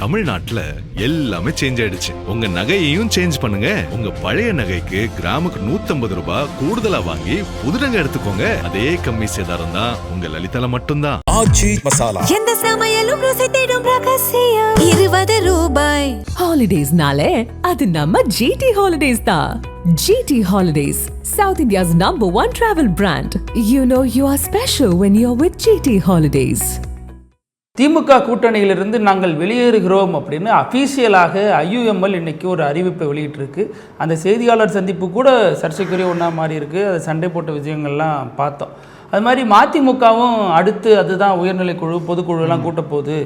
தமிழ்நாட்டுல எல்லாமே சேஞ்ச் ஆயிடுச்சு. உங்க நகையையும் சேஞ்ச் பண்ணுங்க. உங்க பழைய நகைக்கு கிராமுக்கு 150 ரூபாய் கூடுதலா வாங்கி புது நகை எடுத்துக்கோங்க. அதே கம்மி சேதாரம் தான் உங்க லலிதால மட்டும்தான். ஆச்சி மசாலா, எந்த சமையலும் ருசி தேடும் ரகசியம் 20 ரூபாய். ஹாலிடேஸ்னாலே அது நம்ம GT Holidays தான். GT Holidays, South India's #1 travel brand. You know you are special when you're with GT Holidays. திமுக கூட்டணியிலிருந்து நாங்கள் வெளியேறுகிறோம் அப்படின்னு அஃபீஷியலாக IUML இன்னைக்கு ஒரு அறிவிப்பை வெளியிட்டிருக்கு. அந்த செய்தியாளர் சந்திப்பு கூட சர்ச்சைக்குரிய ஒன்றா மாறி இருக்குது. அது சண்டை போட்ட விஷயங்கள்லாம் பார்த்தோம். அது மாதிரி மதிமுகவும் அடுத்து அதுதான் உயர்நிலைக்குழு பொதுக்குழுலாம் கூட்ட போகுது.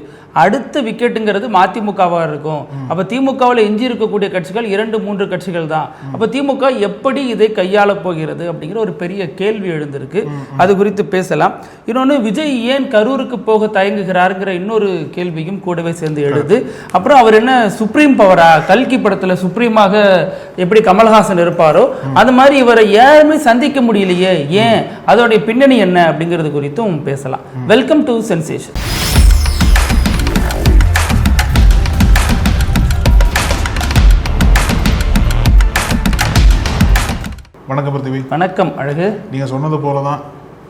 அடுத்த விக்கெட்டுங்கிறது மதிமுகவாக இருக்கும். அப்போ திமுகவில் எஞ்சி இருக்கக்கூடிய கட்சிகள் 2-3 கட்சிகள் தான். அப்போ திமுக எப்படி இதை கையாள போகிறது அப்படிங்கிற ஒரு பெரிய கேள்வி எழுந்திருக்கு. அது குறித்து பேசலாம். இன்னொன்று, விஜய் ஏன் கரூருக்கு போக தயங்குகிறாருங்கிற இன்னொரு கேள்வியும் கூடவே சேர்ந்து எழுது. அப்புறம் அவர் என்ன சுப்ரீம் பவரா? கல்கி படத்தில் சுப்ரீமாக எப்படி கமல்ஹாசன் இருப்பாரோ அது மாதிரி இவரை யாருமே சந்திக்க முடியலையே, ஏன், அதோடைய பின்னணி என்ன அப்படிங்கிறது குறித்தும் பேசலாம். Welcome to sensation. வணக்கம் பிருத்திவி. வணக்கம் அழகு. நீங்கள் சொன்னது போல தான்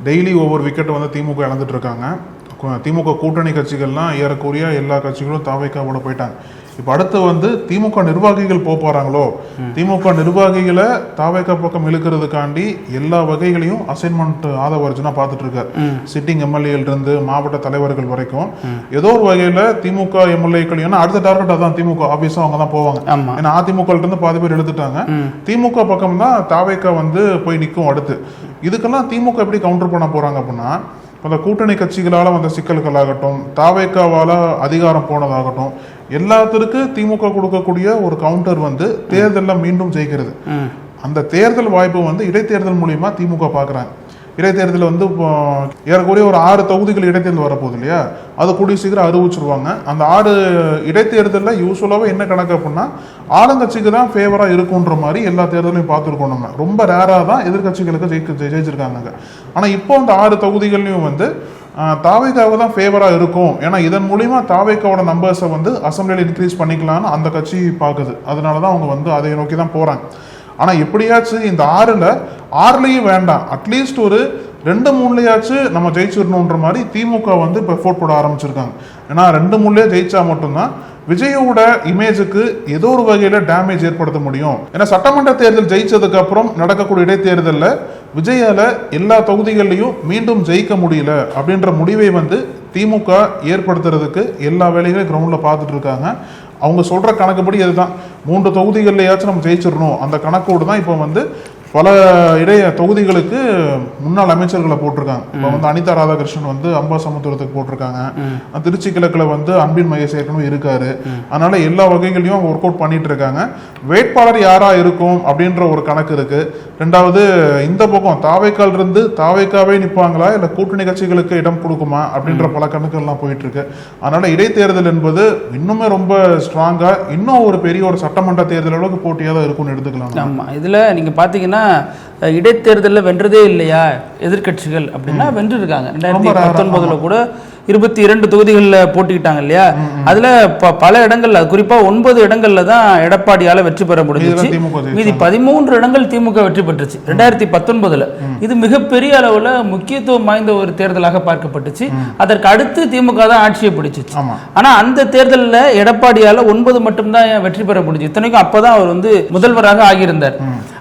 டெய்லி ஒவ்வொரு விக்கெட்டை வந்து திமுக இழந்துட்டு இருக்காங்க. திமுக கூட்டணி கட்சிகள்லாம் ஏறக்குறைய எல்லா கட்சிகளும் தாவேக்காவோட போயிட்டாங்க. இப்போ அடுத்து வந்து திமுக நிர்வாகிகள் போறாங்களோ, திமுக நிர்வாகிகளை தாவேக்கா பக்கம் இழுக்கிறதுக்காண்டி எல்லா வகைகளையும் அசைன்மெண்ட் ஆதவ அர்ஜுனா பார்த்துட்டு இருக்காரு. சிட்டிங் எம்எல்ஏல இருந்து மாவட்ட தலைவர்கள் வரைக்கும் ஏதோ ஒரு வகையில திமுக எம்எல்ஏக்கள், ஏன்னா அடுத்த டார்கெட் அதான் திமுக ஆபீஸா அவங்க தான் போவாங்க. ஏன்னா அதிமுக இருந்து பாதி பேர் எடுத்துட்டாங்க. திமுக பக்கம் தான் தாவேக்கா வந்து போய் நிற்கும். அடுத்து இதுக்கெல்லாம் திமுக எப்படி கவுண்டர் பண்ண போறாங்க அப்படின்னா, அந்த கூட்டணி கட்சிகளால் வந்த சிக்கல்களாகட்டும், தாவேக்காவால் அதிகாரம் போனதாகட்டும், எல்லாத்திற்கு திமுக கொடுக்கக்கூடிய ஒரு கவுண்டர் வந்து தேர்தலில் மீண்டும் ஜெயிக்கிறது. அந்த தேர்தல் வாய்ப்பு வந்து இடைத்தேர்தல் மூலியமா திமுக பார்க்குறாங்க. இடைத்தேர்தல் வந்து இப்போ ஏறக்குறைய ஒரு 6 தொகுதிகள் இடைத்தேர்தல் வரப்போகுது இல்லையா, அதை கூடிய சீக்கிரம் அறிவிச்சிருவாங்க. அந்த 6 இடைத்தேர்தலில் யூஸ்வலாகவே என்ன கணக்கு அப்படின்னா ஆளுங்கட்சிக்கு தான் ஃபேவராக இருக்குன்ற மாதிரி எல்லா தேர்தலையும் பார்த்துருக்கோம். நம்ம ரொம்ப ரேராக தான் எதிர்கட்சிகளுக்கு ஜெயிச்சிருக்காங்க. ஆனால் இப்போ அந்த 6 தொகுதிகள்லையும் வந்து தாவேக்காவை தான் ஃபேவராக இருக்கும். ஏன்னா இதன் மூலிமா தாவேக்காவோட நம்பர்ஸை வந்து அசம்பிளியில் இன்க்ரீஸ் பண்ணிக்கலான்னு அந்த கட்சி பார்க்குது. அதனால தான் அவங்க வந்து அதை நோக்கி தான் போகிறாங்க. ஆனால் எப்படியாச்சும் இந்த 6லையும் வேண்டாம், அட்லீஸ்ட் ஒரு 2-3 நம்ம ஜெயிச்சிடணுன்ற மாதிரி திமுக வந்து இப்போ எஃபோர்ட் போட ஆரம்பிச்சிருக்காங்க. ஏன்னா 2-3 ஜெயிச்சா மட்டும்தான் விஜயோட இமேஜுக்கு ஏதோ ஒரு வகையில் டேமேஜ் ஏற்படுத்த முடியும். ஏன்னா சட்டமன்ற தேர்தல் ஜெயிச்சதுக்கு அப்புறம் நடக்கக்கூடிய இடைத்தேர்தலில் விஜயால எல்லா தொகுதிகள்லையும் மீண்டும் ஜெயிக்க முடியல அப்படின்ற முடிவை வந்து திமுக ஏற்படுத்துறதுக்கு எல்லா வேலைகளையும் கிரவுண்டில் பார்த்துட்டு இருக்காங்க. அவங்க சொல்ற கணக்குப்படி அதுதான், 3 தொகுதிகள்லையாச்சும் நம்ம ஜெயிச்சிடணும் அந்த கணக்கோடு தான் இப்போ வந்து பல தொகுதிகளுக்கு முன்னாள் அமைச்சர்களை போட்டிருக்காங்க. இப்போ வந்து அனிதா ராதாகிருஷ்ணன் வந்து அம்பாசமுத்திரத்துக்கு போட்டிருக்காங்க. திருச்சி கிழக்குல வந்து அன்பின் மகேஷ் ஏற்கனவே இருக்காரு. அதனால எல்லா வகைகளையும் அவங்க ஒர்க் அவுட் பண்ணிட்டு இருக்காங்க. வேட்பாளர் யாரா இருக்கும் அப்படின்ற ஒரு கணக்கு இருக்கு. ரெண்டாவது, இந்த பக்கம் தாவேக்கால் இருந்து தாவேக்காவே நிற்பாங்களா இல்லை கூட்டணி கட்சிகளுக்கு இடம் கொடுக்குமா அப்படின்ற பல கணக்குகள்லாம் போயிட்டு இருக்கு. அதனால இடைத்தேர்தல் என்பது இன்னுமே ரொம்ப ஸ்ட்ராங்கா, இன்னும் ஒரு பெரிய ஒரு சட்டமன்ற தேர்தல் அளவுக்கு போட்டியாக தான் இருக்கும்னு எடுத்துக்கலாம். ஆமா, இதுல நீங்க பாத்தீங்கன்னா இடைத்தேர்தலில் வென்றதே இல்லையா எதிர்கட்சிகள் அப்படின்னா வென்றிருக்காங்க. 2019 கூட 22 தொகுதிகளில் போட்டிக்கிட்டாங்க இல்லையா. அதுல பல இடங்கள்ல, குறிப்பா 9 இடங்கள்ல தான் எடப்பாடியால வெற்றி பெற முடிஞ்சிச்சு. மீதி 13 இடங்கள் திமுக வெற்றி பெற்றுச்சு 2019. இது மிகப்பெரிய அளவுல முக்கியத்துவம் வாய்ந்த ஒரு தேர்தலாக பார்க்கப்பட்டுச்சு. அதற்கு அடுத்து திமுக தான் ஆட்சியை பிடிச்சிச்சு. ஆனா அந்த தேர்தலில் எடப்பாடியால 9 மட்டும்தான் வெற்றி பெற முடிஞ்சு. இத்தனைக்கும் அப்பதான் அவர் வந்து முதல்வராக ஆகியிருந்தார்.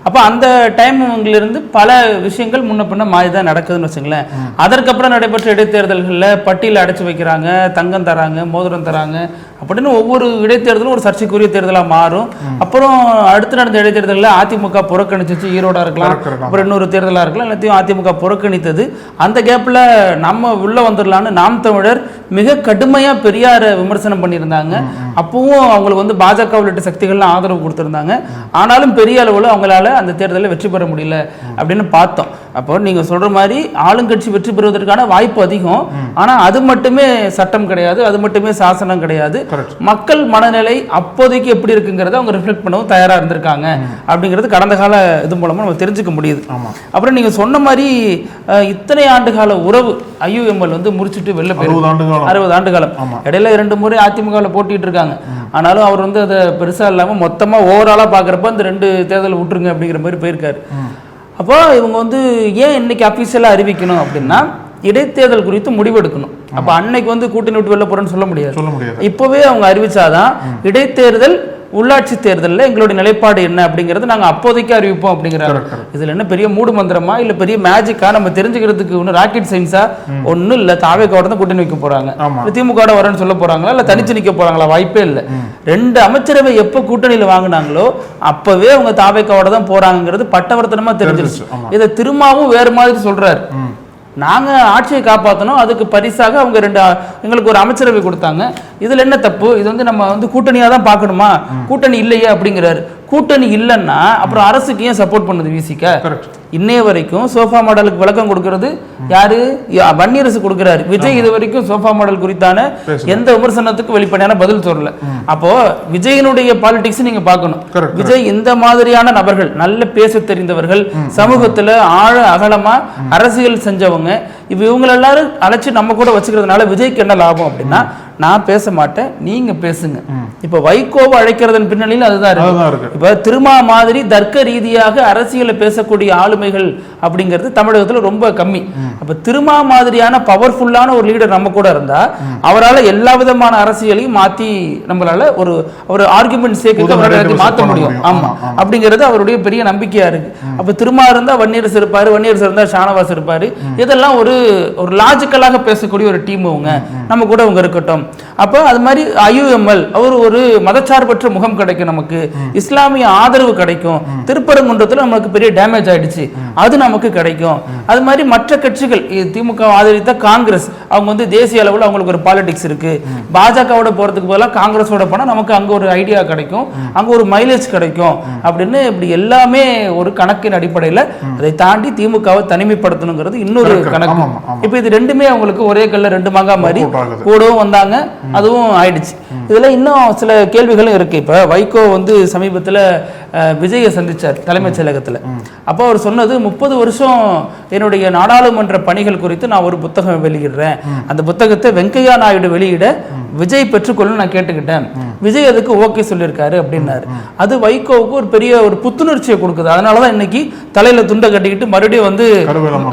அப்ப அந்த டைம்லிருந்து பல விஷயங்கள் முன்ன பின்ன மாறி தான் நடக்குதுன்னு வச்சுங்களேன். அதற்கப்புறம் நடைபெற்ற இடைத்தேர்தல்களில் பட்டியல் அடைச்சு வைக்கிறாங்க, தங்கம் தராங்க, மோதிரம் தராங்க அப்படின்னு ஒவ்வொரு இடைத்தேர்தலும் ஒரு சர்ச்சைக்குரிய தேர்தலாக மாறும். அப்புறம் அடுத்து நடந்த இடைத்தேர்தலில் அதிமுக புறக்கணிச்சிச்சு. ஈரோடா இருக்கலாம், அப்புறம் இன்னொரு தேர்தலாக இருக்கலாம், எல்லாத்தையும் அதிமுக புறக்கணித்தது. அந்த கேப்பில் நம்ம உள்ள வந்துடலான்னு நாம் தமிழர் மிக கடுமையாக பெரியாரை விமர்சனம் பண்ணியிருந்தாங்க. அப்பவும் அவங்களுக்கு வந்து பாஜக உள்ளிட்ட சக்திகள்லாம் ஆதரவு கொடுத்துருந்தாங்க. ஆனாலும் பெரிய அளவில் அவங்களால அந்த தேர்தலில் வெற்றி பெற முடியல அப்படின்னு பார்த்தோம். அப்போ நீங்க சொல்ற மாதிரி ஆளுங்கட்சி வெற்றி பெறுவதற்கான வாய்ப்பு அதிகம். ஆனா அது மட்டுமே சட்டம் கிடையாது, அது மட்டுமே சாசனம் கிடையாது. மக்கள் மனநிலை அப்போதைக்கு எப்படி இருக்குங்கிறத அவங்க ரிஃப்ளெக்ட் பண்ணவும் தயாரா இருந்திருக்காங்க அப்படிங்கிறது கடந்த கால இது மூலமா நம்ம தெரிஞ்சுக்க முடியுது. அப்புறம் நீங்க சொன்ன மாதிரி இத்தனை ஆண்டு கால உறவு IUML வந்து முடிச்சுட்டு வெளில 60 ஆண்டு காலம் இடையில 2 முறை அதிமுகவில் போட்டிட்டு இருக்காங்க. ஆனாலும் அவர் வந்து அதை பெருசா இல்லாம மொத்தமா ஓவராலா பாக்குறப்ப இந்த 2 தேர்தல் விட்டுருங்க அப்படிங்கிற மாதிரி போயிருக்காரு. அப்போ இவங்க வந்து ஏன் இன்னைக்கு அபிஷியலா அறிவிக்கணும் அப்படின்னா இடைத்தேர்தல் குறித்து முடிவெடுக்கணும். அப்ப அன்னைக்கு வந்து கூட்டணி விட்டு வெளில போறேன்னு சொல்ல முடியாது. இப்பவே அவங்க அறிவிச்சாதான் இடைத்தேர்தல் உள்ளாட்சி தேர்தலில் எங்களுடைய நிலைப்பாடு என்ன அப்படிங்கறது நாங்க அப்போதைக்கு அறிவிப்போம் அப்படிங்கிறாங்க. இதுல என்ன பெரிய மூடு மந்திரமா இல்ல பெரிய மேஜிக்கா நம்ம தெரிஞ்சுக்கிறதுக்கு ஒன்னும் ராக்கெட் சயின்ஸா ஒன்னும் இல்ல. தாவேக்காவோட தான் கூட்டணி வைக்க போறாங்க, திமுக வரேன்னு சொல்ல போறாங்களா இல்ல தனிச்சு நிக்க போறாங்களா? வாய்ப்பே இல்லை. 2 அமைச்சரவை எப்ப கூட்டணியில வாங்கினாங்களோ அப்பவே அவங்க தாவேக்காவோட தான் போறாங்கிறது பட்டவர்த்தனமா தெரிஞ்சிருச்சு. இதை திரும்பவும் வேற மாதிரி சொல்றாரு. நாங்க ஆட்சியை காப்பாற்றணும், அதுக்கு பரிசாக அவங்க எங்களுக்கு ஒரு அமைச்சரவை கொடுத்தாங்க. இதுல என்ன தப்பு? இது வந்து நம்ம வந்து கூட்டணியா தான் பார்க்கணுமா? கூட்டணி இல்லையே அப்படிங்கிறாரு. கூட்டணி இல்லைன்னா அப்புறம் அரசுக்கு ஏன் சப்போர்ட் பண்ணுது விசிக? இன்னைய வரைக்கும் சோஃபா மாடலுக்கு விளக்கம் கொடுக்கிறது யாரு? வன்னியரசு கொடுக்கிறாரு. விஜய் இது வரைக்கும் சோஃபா மாடல் குறித்தான எந்த விமர்சனத்துக்கு வெளிப்படையான பதில் சொல்லல. அப்போ விஜயனுடைய பாலிடிக்ஸ் நீங்க பார்க்கணும். விஜய் இந்த மாதிரியான நபர்கள், நல்ல பேச தெரிந்தவர்கள், சமூகத்துல ஆழ அகலமா அரசியல் செஞ்சவங்க, இவங்க எல்லாரும் அழைச்சி நம்ம கூட வச்சுக்கிறதுனால விஜய்க்கு என்ன லாபம் அப்படின்னா, நான் பேச மாட்டேன், நீங்க பேசுங்க. இப்ப வைகோவை அழைக்கிறதன் பின்னணியில் அதுதான் இருக்கு. இப்ப திருமா மாதிரி தர்க்க ரீதியாக அரசியல பேசக்கூடிய ஆளுமைகள் அப்படிங்கிறது தமிழகத்துல ரொம்ப கம்மி. அப்ப திருமா மாதிரியான பவர்ஃபுல்லான ஒரு லீடர் நம்ம கூட இருந்தா அவரால் எல்லா விதமான அரசியலையும் மாத்தி நம்மளால ஒரு ஆர்குமெண்ட் சேர்க்க மாற்ற முடியும். ஆமா, அப்படிங்கிறது அவருடைய பெரிய நம்பிக்கையா இருக்கு. அப்ப திருமா இருந்தா வன்னியரசு இருப்பாரு, வன்னியரசு இருந்தா ஷானவாஸ் இருப்பாரு. இதெல்லாம் ஒரு லாஜிக்கலாக பேசக்கூடிய ஒரு டீம் அவங்க நம்ம கூட அவங்க இருக்கட்டும். அப்ப அது மாதிரி IUML அவர் ஒரு மதச்சார்பற்ற முகம் கிடைக்கும், நமக்கு இஸ்லாமிய ஆதரவு கிடைக்கும். திருப்பரங்குன்றத்துல நமக்கு பெரிய டேமேஜ் ஆயிடுச்சு, அது நமக்கு கிடைக்கும். அது மாதிரி மற்ற கட்சிகள், திமுக ஆதரித்த காங்கிரஸ், அவங்க வந்து தேசிய அளவில் அவங்களுக்கு ஒரு பாலிடிக்ஸ் இருக்கு. பாஜகவோட போறதுக்கு பதிலாக காங்கிரஸோட போனா நமக்கு அங்க ஒரு ஐடியா கிடைக்கும், அங்க ஒரு மைலேஜ் கிடைக்கும் அப்படின்னு இப்படி எல்லாமே ஒரு கணக்கின் அடிப்படையில் அதை தாண்டி திமுகவை தனிமைப்படுத்தணுங்கிறது இன்னொரு கணக்கு. இப்ப இது ரெண்டுமே அவங்களுக்கு ஒரே கல்ல 2 மாங்காய் மாதிரி கூடவும் வந்தாங்க, அதுவும் ஆயிடுச்சு. இதுல இன்னும் சில கேள்விகளும் இருக்கு. இப்ப வைகோ வந்து சமீபத்துல விஜயை சந்திச்சார் தலைமைச் செயலகத்துல. அப்போ அவர் சொன்னது 30 வருஷம் என்னுடைய நாடாளுமன்ற பணிகள் குறித்து நான் ஒரு புத்தகம் வெளியிடுறேன், அந்த புத்தகத்தை வெங்கையா நாயுடு வெளியிட விஜய் பெற்றுக்கொள்ள நான் கேட்டுக்கிட்டேன், விஜய் அதுக்கு ஓகே சொல்லியிருக்காரு அப்படின்னாரு. அது வைகோவுக்கு ஒரு பெரிய ஒரு புத்துணர்ச்சியை கொடுக்குது. அதனாலதான் இன்னைக்கு தலையில துண்டை கட்டிக்கிட்டு மறுபடியும் வந்து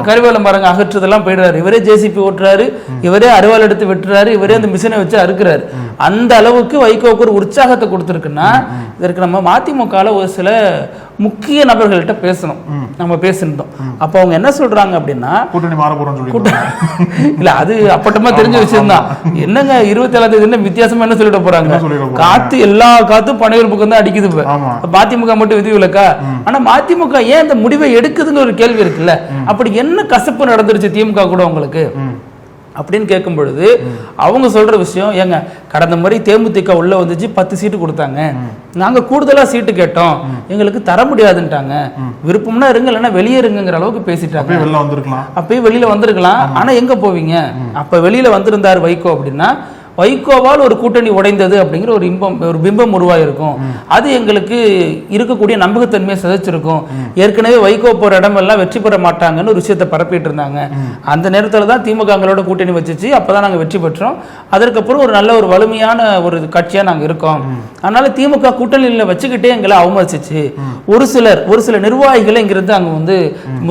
கருவேல மரங்க அகற்றுதெல்லாம் போயிடுறாரு. இவரே JCB ஓட்டுறாரு, இவரே அறுவாள் எடுத்து வெட்டுறாரு, இவரே அந்த மிஷினை வச்சு அறுக்கிறாரு. அந்த அளவுக்கு வைகோவுக்கு ஒரு உற்சாகத்தை கொடுத்துருக்குன்னா, இதற்கு நம்ம மதிமுகல ஒரு சில முக்கிய நபர்கள்ட்ட பேசணும். நம்ம பேசிருந்தோம். அப்ப அவங்க என்ன சொல்றாங்க அப்படின்னா, கூட்டணி மாற போறோம்னு சொல்லி இல்ல, அது அப்பட்டமா தெரிஞ்ச விஷயம் தான். என்னங்க 27ஆம் தேதி வித்தியாசமா என்ன சொல்லிட்டு போறாங்க? காத்து எல்லா காத்தும் பனையூர் பக்கம் தான் அடிக்குது. மதிமுக மட்டும் விதிவிலக்கா? ஆனா மதிமுக ஏன் இந்த முடிவை எடுக்குதுன்னு ஒரு கேள்வி இருக்குல்ல. அப்படி என்ன கசப்பு நடந்துருச்சு திமுக கூட உங்களுக்கு அப்படின்னு கேட்கும் பொழுது அவங்க சொல்ற விஷயம், ஏங்க கடந்த முறை தேமுதிக உள்ள வந்துச்சு 10 சீட்டு கொடுத்தாங்க, நாங்க கூடுதலா சீட்டு கேட்டோம், எங்களுக்கு தர முடியாதுன்ட்டாங்க, விருப்பம்னா இருங்க இல்லைன்னா வெளியே இருங்கிற அளவுக்கு பேசிட்டாங்க. அப்பயே வெளியில வந்திருக்கலாம். ஆனா எங்க போவீங்க? அப்ப வெளியில வந்திருந்தாரு வைகோ அப்படின்னா வைகோவால் ஒரு கூட்டணி உடைந்தது அப்படிங்கிற ஒரு பிம்பம் உருவாயிருக்கும். அது எங்களுக்கு இருக்கக்கூடிய நம்பகத்தன்மையை சிதைச்சிருக்கும். ஏற்கனவே வைகோ போற இடமெல்லாம் வெற்றி பெற மாட்டாங்கன்னு ஒரு விஷயத்தை பரப்பிட்டு இருந்தாங்க. அந்த நேரத்தில் தான் திமுகங்களோட கூட்டணி வச்சிச்சு. அப்பதான் நாங்கள் வெற்றி பெற்றோம். அதற்கப்புறம் ஒரு நல்ல ஒரு வலிமையான ஒரு கட்சியா நாங்கள் இருக்கோம். அதனால திமுக கூட்டணியில் வச்சுக்கிட்டே எங்களை அவமதிச்சிச்சு. ஒரு சில நிர்வாகிகளை இங்கிருந்து அங்க வந்து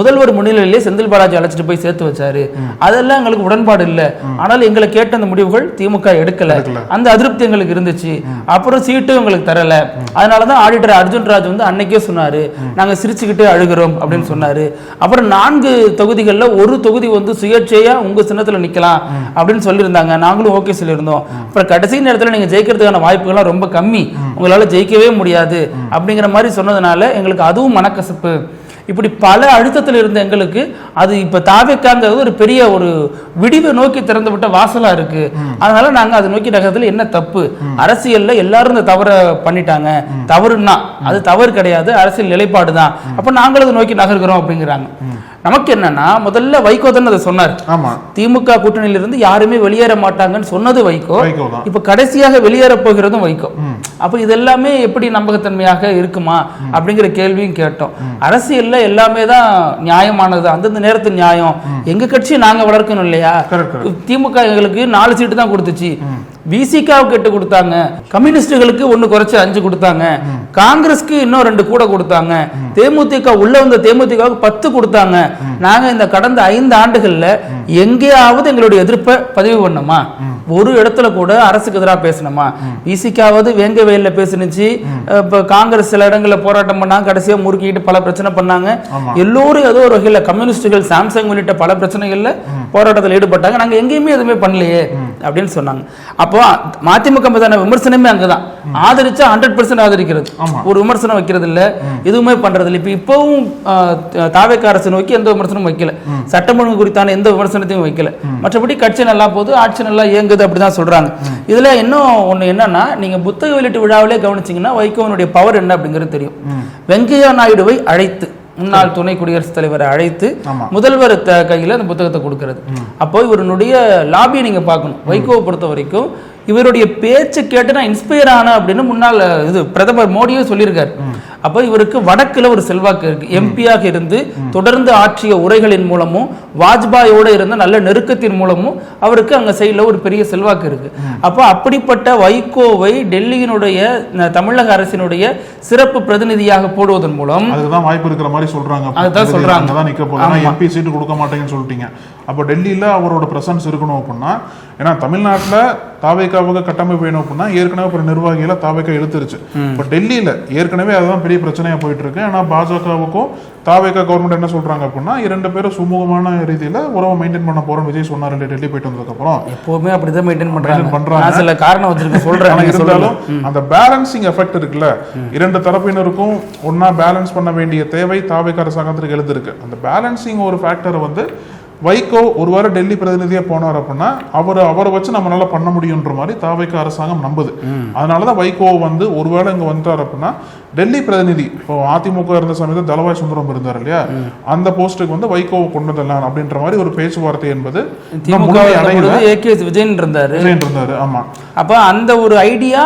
முதல்வர் முன்னிலையிலே செந்தில் பாலாஜி அழைச்சிட்டு போய் சேர்த்து வச்சாரு. அதெல்லாம் எங்களுக்கு உடன்பாடு இல்லை. ஆனால் எங்களை கேட்ட அந்த முடிவுகள் திமுக எடுக்கல. அந்த அதிருப்தி எங்களுக்கு இருந்துச்சு. அப்புறம் சீட்டு உங்களுக்கு தரல. அதனாலதான் ஆடிட்டர் அர்ஜுன் ராஜ் வந்து அன்னைக்கே சொன்னாரு, நாங்க சிரிச்சுக்கிட்டு அழுகிறோம் அப்படின்னு சொன்னாரு. அப்புறம் 4 தொகுதிகள்ல ஒரு தொகுதி வந்து சுயேட்சையா உங்க சின்னத்துல நிக்கலாம் அப்படின்னு சொல்லியிருந்தாங்க. நாங்களும் ஓகே சொல்லியிருந்தோம். அப்புறம் கடைசி நேரத்தில் நீங்க ஜெயிக்கிறதுக்கான வாய்ப்புகள்லாம் ரொம்ப கம்மி, உங்களால ஜெயிக்கவே முடியாது அப்படிங்கிற மாதிரி சொன்னதுனால எங்களுக்கு அதுவும் மனக்கசப்பு. இப்படி பல அழுத்தத்தில் இருந்த எங்களுக்கு அது இப்ப தாவேக்காங்கிறது ஒரு பெரிய ஒரு விடிவை நோக்கி திறந்து விட்ட வாசலா இருக்கு. அதனால நாங்க அதை நோக்கி நகரத்துல என்ன தப்பு? அரசியல்ல எல்லாரும் இந்த தவற பண்ணிட்டாங்க. தவறுன்னா அது தவறு கிடையாது, அரசியல் நிலைப்பாடு தான். அப்ப நாங்களும் அதை நோக்கி நகர்கிறோம் அப்படிங்கிறாங்க. நமக்கு என்னன்னா முதல்ல வைகோ தான் அதை சொன்னார். ஆமா, திமுக கூட்டணியிலிருந்து யாருமே வெளியேற மாட்டாங்கன்னு சொன்னது வைகோ. தான் இப்ப கடைசியாக வெளியேற போகிறதும் வைகோ. அப்ப இதெல்லாமே எப்படி நம்பகத்தன்மையாக இருக்குமா அப்படிங்கிற கேள்வியும் கேட்டோம். அரசியல்ல எல்லாமே தான் நியாயமானது, அந்தந்த நேரத்து நியாயம். எங்க கட்சி நாங்க வளர்க்கணும் இல்லையா? திமுக எங்களுக்கு 4 சீட்டு தான் கொடுத்துச்சு, விசிகாவுக்கு 8 கொடுத்தாங்க, கம்யூனிஸ்டுகளுக்கு 1 குறைச்சு 5 கொடுத்தாங்க, காங்கிரஸ்க்கு இன்னும் 2 கூட கொடுத்தாங்க, தேமுதிக உள்ள வந்த தேமுதிகவுக்கு 10 கொடுத்தாங்க. நாங்க இந்த கடந்த 5 ஆண்டுகள்ல எங்கேயாவது எங்களுடைய எதிர்ப்பை பதிவு பண்ணோமா? ஒரு இடத்துல கூட அரசுக்கு எதிராக பேசணுமா? விசிகாவது வேங்க வயல்ல பேசுனுச்சு, இப்ப காங்கிரஸ் சில இடங்கள்ல போராட்டம் பண்ணாங்க, கடைசியா முறுக்கிட்டு பல பிரச்சனை பண்ணாங்க. எல்லோரும் ஏதோ ஒரு வகையில கம்யூனிஸ்டுகள் சாம்சங் உள்ளிட்ட பல பிரச்சனைகள்ல போராட்டத்தில் ஈடுபட்டாங்க. நாங்க எங்கேயுமே எதுவுமே பண்ணலையே அப்படின்னு சொன்னாங்க. அப்போ மதிமுக மீதான விமர்சனமே அங்கதான். ஆதரிச்சா 100% ஆதரிக்கிறது, ஒரு விமர்சனம் வைக்கிறது இல்ல, எதுவுமே பண்றது இல்லை. இப்பவும் தாவேக்கா அரசு நோக்கி எந்த விமர்சனமும் வைக்கல, சட்டம் ஒழுங்கு குறித்தான எந்த விமர்சனத்தையும் வைக்கல. மற்றபடி கட்சி நல்லா போகுது, ஆட்சி நல்லா இயங்குது அப்படிதான் சொல்றாங்க. இதுல இன்னும் ஒண்ணு என்னன்னா, நீங்க புத்தக வெளியீட்டு விழாவிலே கவனிச்சீங்கன்னா வைகோவனுடைய பவர் என்ன அப்படிங்கிறது தெரியும். வெங்கையா நாயுடுவை அழைத்து, முன்னாள் துணை குடியரசுத் தலைவரை அழைத்து முதல்வர் கையில அந்த புத்தகத்தை கொடுக்கிறது. அப்போ இவருடைய லாபியை நீங்க பார்க்கணும். வைகோவை பொறுத்த வரைக்கும் இவருடைய பேச்சு கேட்டு நான் இன்ஸ்பயர் ஆன அப்படின்னு முன்னாள் பிரதமர் மோடியே சொல்லியிருக்காரு. அப்போ இவருக்கு வடக்குல ஒரு செல்வாக்கு இருக்கு. எம்பியாக இருந்து தொடர்ந்து ஆற்றிய உரைகளின் மூலமும் வாஜ்பாயோட இருந்த நல்ல நெருக்கத்தின் மூலமும் அவருக்கு அங்க சைட்ல ஒரு பெரிய செல்வாக்கு இருக்கு. அப்போ அப்படிப்பட்ட வைகோவை டெல்லியினுடைய தமிழக அரசினுடைய சிறப்பு பிரதிநிதியாக போடுவதன் மூலம் அதுதான் வாய்ப்பு இருக்கிற மாதிரி சொல்றாங்க. அதுதான் சொல்றாங்க, அதான் நிக்க போகுது. எம்பி சீட்டு கொடுக்க மாட்டேங்கன்னு சொல்லிட்டீங்க. அப்போ டெல்லியில அவரோட பிரசன்ஸ் இருக்கணும் அப்படின்னா, ஏன்னா தமிழ்நாட்டுல தாவேக்காவுக்கு கட்டமைப்பு வேணும் அப்படின்னா ஏற்கனவே ஒரு நிர்வாகிகளை தாவேக்கா இழுத்துருச்சு. இப்போ டெல்லியில ஏற்கனவே அதுதான் பெரிய பிரச்சனையா போயிட்டு இருக்கு. ஆனா பாஜகவுக்கும் தாவேக்கா கவர்மெண்ட் என்ன சொல்றாங்க அப்படின்னா, 2 பேரும் சுமூகமான ரீதியில உறவை மெயின்டைன் பண்ண போறோம் விஜய் சொன்னார் டெல்லி போயிட்டு வந்ததுக்கு அப்புறம். எப்பவுமே அப்படிதான் மெயின்டைன் பண்றாங்க. சில காரணம் வச்சிருக்க சொல்றேன். இருந்தாலும் அந்த பேலன்சிங் எஃபெக்ட் இருக்குல்ல, 2 தரப்பினருக்கும் ஒன்னா பேலன்ஸ் பண்ண வேண்டிய தேவை தாவேக்கா அரசாங்கத்திற்கு எழுதிருக்கு. அந்த பேலன்சிங் ஒரு ஃபேக்டரை வந்து வைகோ ஒருவேளை டெல்லி பிரதிநிதியா போனார் அப்படின்னா அவரை வச்சு நம்ம நல்லா பண்ண முடியுன்ற மாதிரி தாவேக்கா அரசாங்கம் நம்புது. அதனாலதான் வைகோ வந்து ஒருவேளை இங்க வந்தார் அப்படின்னா டெல்லி பிரதிநிதி, இப்போ அதிமுக இருந்த சமயத்தில் தலவாய் சுந்தரம் இருந்தார் இல்லையா, அந்த போஸ்டுக்கு வந்து வைகோவை கொண்டு வரலாம் அப்படின்ற மாதிரி ஒரு பேச்சுவார்த்தை என்பது விஜயன் இருந்தாரு. ஆமா, அப்ப அந்த ஒரு ஐடியா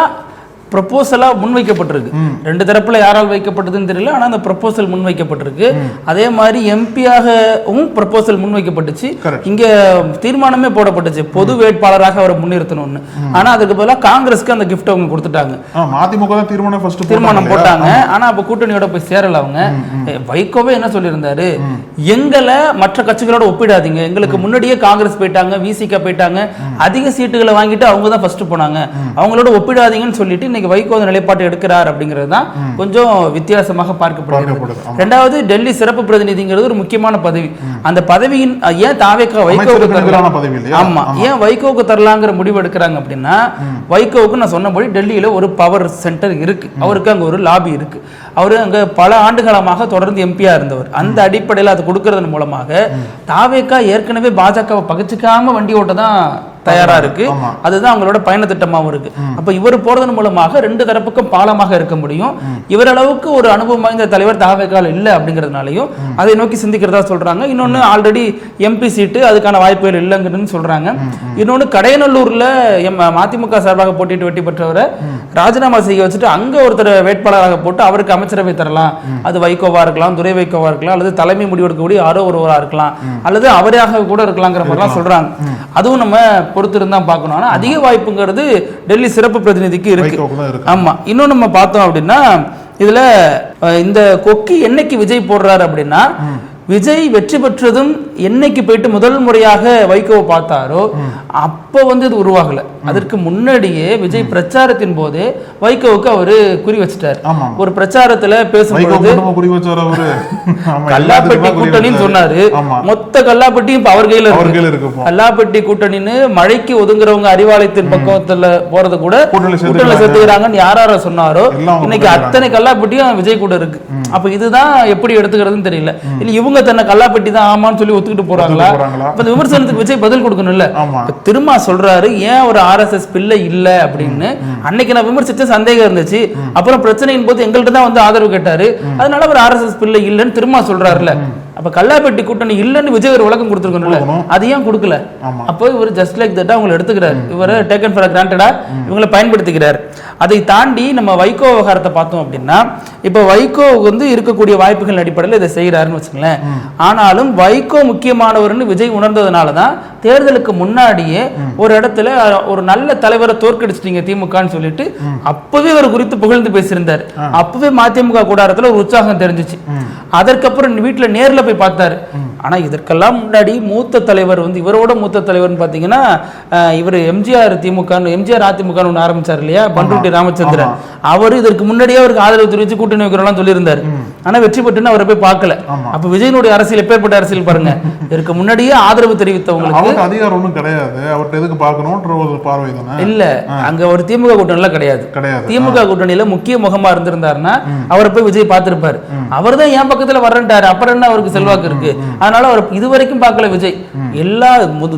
ப்ரொபோசலா முன்வைக்கப்பட்டிருக்கு. 2 தரப்புல யாரால் வைக்கப்பட்டதுன்னு தெரியல, ஆனா அந்த ப்ரொபோசல் முன்வைக்கப்பட்டிருக்கு. அதே மாதிரி எம்பியாகவும் ப்ரொபோசல் முன்வைக்கப்பட்டுச்சு. இங்க தீர்மானமே போடப்பட்டுச்சு பொது வேட்பாளராக அவரை முன்னிறுத்தணும்னு. ஆனா அதுக்கு பதிலாக காங்கிரஸ்க்கு அந்த கிஃப்ட் அவங்க கொடுத்துட்டாங்க. அதிமுக தான் தீர்மானம் போட்டாங்க. ஆனா அப்ப கூட்டணியோட போய் சேரல அவங்க. வைகோவே என்ன சொல்லியிருந்தாரு, எங்களை மற்ற கட்சிகளோட ஒப்பிடாதீங்க, எங்களுக்கு முன்னாடியே காங்கிரஸ் போயிட்டாங்க, விசிகா போயிட்டாங்க, அதிக சீட்டுகளை வாங்கிட்டு அவங்க தான் ஃபர்ஸ்ட் போனாங்க, அவங்களோட ஒப்பிடாதீங்கன்னு சொல்லிட்டு வைகோ நிலைப்பாட்டு எடுக்கிறார் அப்படிங்கிறது தான் கொஞ்சம் வித்தியாசமாக பார்க்கப்படுகிறது. 2வது டெல்லி சிறப்பு பிரதிநிதிங்கிறது ஒரு முக்கியமான பதவி. அந்த பதவியின் ஏன் தாவேக்கா வைகோவுக்கு ஆமா ஏன் வைகோவுக்கு தரலாங்கிற முடிவு எடுக்கிறாங்க அப்படின்னா, வைகோவுக்கு நான் சொன்னபடி டெல்லியில ஒரு பவர் சென்டர் இருக்கு, அவருக்கு அங்க ஒரு லாபி இருக்கு, அவரு அங்க பல ஆண்டுகாலமாக தொடர்ந்து எம்பியா இருந்தவர். அந்த அடிப்படையில் அது கொடுக்கறதன் மூலமாக தாவேக்கா ஏற்கனவே பாஜகவை பகிச்சுக்காம வண்டி ஓட்ட தான் தயாரா இருக்கு. அதுதான் அவங்களோட பயண திட்டமாவும் இருக்கு. அப்ப இவர் போறதன் மூலமாக 2 தரப்புக்கும் பாலமாக இருக்க முடியும். இவரளவுக்கு ஒரு அனுபவம் வாய்ந்த தலைவர் தாவேக்கால இல்ல அப்படிங்கறதுனாலயும் அதை நோக்கி சிந்திக்கிறதா சொல்றாங்க. இன்னொன்னு ஆல்ரெடி எம்பி சீட்டு அதுக்கான வாய்ப்புகள் இல்லைங்கன்னு சொல்றாங்க. இன்னொன்னு கடையநல்லூர்ல மதிமுக சார்பாக போட்டிட்டு வெற்றி பெற்றவரை ராஜினாமா செய்ய வச்சுட்டு அங்க ஒருத்தர் வேட்பாளராக போட்டு அவருக்கு அமைச்சரவை தரலாம். அது வைகோவா இருக்கலாம், துரை வைகோவா இருக்கலாம், அல்லது தலைமை முடிவெடுக்கக்கூடிய யாரோ ஒருவரா இருக்கலாம், அல்லது அவராக கூட இருக்கலாங்கிற மாதிரிலாம் சொல்றாங்க. அதுவும் நம்ம பொறுத்திருந்தா பார்க்கணும். ஆனா அதிக வாய்ப்புங்கிறது டெல்லி சிறப்பு பிரதிநிதிக்கு இருக்கு. ஆமா, இன்னும் நம்ம பார்த்தோம் அப்படின்னா இதுல இந்த கொக்கி என்னைக்கு விஜய் போடுறாரு அப்படின்னா, விஜய் வெற்றி பெற்றதும் என்னைக்கு போயிட்டு முதல் முறையாக வைகோவை பார்த்தாரோ அப்ப வந்து இது உருவாகல. அதற்கு முன்னாடியே விஜய் பிரச்சாரத்தின் போது வைகோவுக்கு அவரு குறி வச்சுட்டாரு. ஒரு பிரச்சாரத்துல பேசும்போது கல்லாப்பட்டி கூட்டணின்னு சொன்னாரு. மொத்த கல்லாப்பட்டியும் இப்ப அவர் கையில இருக்கு. கல்லாப்பட்டி கூட்டணின்னு மழைக்கு ஒதுங்குறவங்க அறிவாலயத்தின் பக்கத்துல போறது கூட கூட்டணியில சேர்த்துக்கிறாங்கன்னு யார சொன்னாரோ இன்னைக்கு அத்தனை கல்லாப்பட்டியும் விஜய் கூட இருக்கு. அப்ப இதுதான் எப்படி எடுத்துக்கிறதுன்னு தெரியல. இல்ல இவங்க தன்னை கல்லாப்பட்டி தான் ஆமான்னு சொல்லி ஒத்துக்கிட்டு போறாங்களா? இந்த விமர்சனத்துக்கு விஜய் பதில் கொடுக்கணும்ல. திரும்ப சொல்றாரு ஏன் ஒரு RSS பிள்ளை இல்ல அப்படின்னு. அன்னைக்கு நான் விமர்சிச்ச சந்தேகம் இருந்துச்சு, அப்புறம் பிரச்சனையின் போது எங்கள்கிட்ட தான் வந்து ஆதரவு கேட்டாரு, அதனால ஒரு RSS பிள்ளை இல்லைன்னு திரும்ப சொல்றாருல. அப்ப கல்லாப்பட்டி கூட்டணி இல்லைன்னு விஜய் ஒரு விளக்கம் கொடுத்துருக்கணும்ல, அது ஏன் கொடுக்கல? அப்போ இவர் ஜஸ்ட் லைக் தட் அவங்களை எடுத்துக்கிறார், இவரை டேக்கன் ஃபார் கிராண்டடா இவங்களை பயன்படுத்திக்கிறார். அதை தாண்டி நம்ம வைகோ விவகாரத்தை பார்த்தோம் அப்படின்னா, இப்போ வைகோவுக்கு வந்து இருக்கக்கூடிய வாய்ப்புகள் அடிப்படையில் இதை செய்யறாருன்னு வச்சுங்களேன். ஆனாலும் வைகோ முக்கியமானவர்னு விஜய் உணர்ந்ததுனால தான் தேர்தலுக்கு முன்னாடியே ஒரு இடத்துல ஒரு நல்ல தலைவரை தோற்கடிச்சிட்டீங்க திமுகன்னு சொல்லிட்டு அப்பவே அவர் குறித்து புகழ்ந்து பேசியிருந்தார். அப்பவே மதிமுக கூடாரத்துல ஒரு உற்சாகம் தெரிஞ்சிச்சு. அதற்கப்புறம் வீட்டுல நேர்ல போய் பார்த்தாரு. ஆனா இதற்கெல்லாம் முன்னாடி மூத்த தலைவர் வந்து இவரோட மூத்த தலைவர்னு பாத்தீங்கன்னா இவர் எம்ஜிஆர் அதிமுக ஒன்று ஆரம்பிச்சார் இல்லையா, பண்ருட்டி ராமச்சந்திரன். அவர் இதற்கு முன்னாடியே அவருக்கு ஆதரவு தெரிவிச்சு கூட்டணி வைக்கிறோம் சொல்லியிருந்தாரு. ஆனா வெற்றி பெற்றுன்னு அவரை போய் பார்க்கல. அப்ப விஜயனுடைய அரசியல் எப்பேற்பட்ட அரசியல் பாருங்க. இதற்கு முன்னாடியே ஆதரவு தெரிவித்தவங்களுக்கு அதிகாரம் ஒன்றும் கிடையாது, அவர்கிட்ட எதுக்கு பார்க்கணும்ன்ற ஒரு பார்வை தானே. இல்ல, அங்க ஒரு திமுக கூட்டணியில கிடையாது. திமுக கூட்டணியில முக்கிய முகமா இருந்திருந்தாருன்னா அவரை போய் விஜய் பார்த்திருப்பாரு. அவர் தான் என் பக்கத்துல வரட்டாரு, அப்புறம் என்ன அவருக்கு செல்வாக்கு இருக்கு. அதனால அவர் இதுவரைக்கும் பார்க்கல விஜய். எல்லா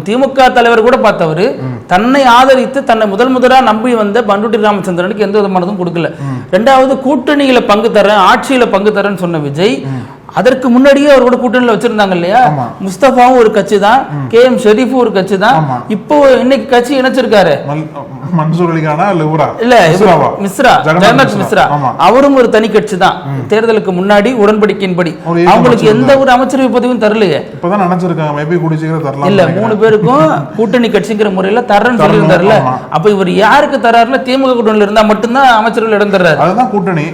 திமுக தலைவர் கூட பார்த்தவரு தன்னை ஆதரித்து தன்னை முதலா நம்பி வந்த பண்ருட்டி ராமச்சந்திரனுக்கு எந்த விதமானதும் கொடுக்கல. ரெண்டாவது கூட்டணியில பங்கு தரேன், ஆட்சியில பங்கு தரேன்னு சொன்ன விஜய் அதற்கு முன்னாடியே அவரோட கூட்டணியில வச்சிருந்தாங்க இல்லையா. முஸ்தபாவும் ஒரு கட்சி தான், KM ஷெரீஃபும் ஒரு கட்சி தான். இப்போ இன்னைக்கு கட்சி இணைச்சிருக்காரு மிஸ்ரா, அவரும் ஒரு தனி கட்சி தான். தேர்தலுக்கு முன்னாடி உடன்படிக்கையின்படி அவங்களுக்கு எந்த ஒரு அமைச்சரவை பதவியும் தரலையே. இல்ல 3 பேருக்கும் கூட்டணி கட்சிங்கிற முறையில தரேன்னு சொல்லியிருந்தாருல. அப்ப இவர் யாருக்கு தராருன்னா திமுக கூட்டணியில இருந்தா மட்டும்தான் அமைச்சர்கள் இடம் தர்றாரு. அதுதான் கூட்டணி.